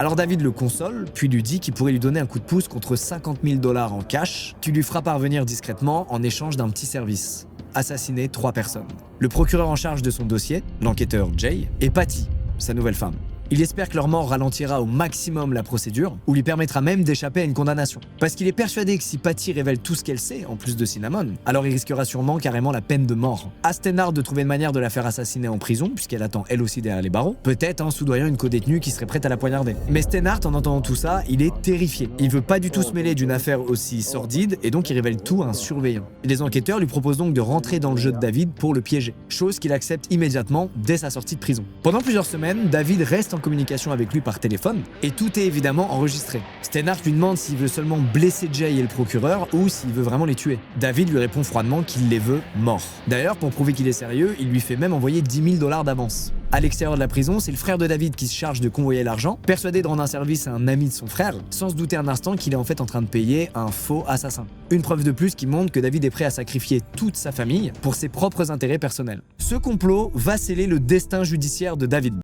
Alors David le console, puis lui dit qu'il pourrait lui donner un coup de pouce contre 50 000 $ en cash, qu'il lui fera parvenir discrètement en échange d'un petit service. Assassiner 3 personnes. Le procureur en charge de son dossier, l'enquêteur Jay, et Patty, sa nouvelle femme. Il espère que leur mort ralentira au maximum la procédure, ou lui permettra même d'échapper à une condamnation. Parce qu'il est persuadé que si Patty révèle tout ce qu'elle sait, en plus de Cinnamon, alors il risquera sûrement carrément la peine de mort. À Steinhardt de trouver une manière de la faire assassiner en prison, puisqu'elle attend elle aussi derrière les barreaux, peut-être en soudoyant une codétenue qui serait prête à la poignarder. Mais Steinhardt, en entendant tout ça, il est terrifié. Il veut pas du tout se mêler d'une affaire aussi sordide, et donc il révèle tout à un surveillant. Les enquêteurs lui proposent donc de rentrer dans le jeu de David pour le piéger, chose qu'il accepte immédiatement dès sa sortie de prison. Pendant plusieurs semaines, David reste en communication avec lui par téléphone, et tout est évidemment enregistré. Steinhardt lui demande s'il veut seulement blesser Jay et le procureur, ou s'il veut vraiment les tuer. David lui répond froidement qu'il les veut morts. D'ailleurs, pour prouver qu'il est sérieux, il lui fait même envoyer 10 000 $ d'avance. À l'extérieur de la prison, c'est le frère de David qui se charge de convoyer l'argent, persuadé de rendre un service à un ami de son frère, sans se douter un instant qu'il est en fait en train de payer un faux assassin. Une preuve de plus qui montre que David est prêt à sacrifier toute sa famille pour ses propres intérêts personnels. Ce complot va sceller le destin judiciaire de David.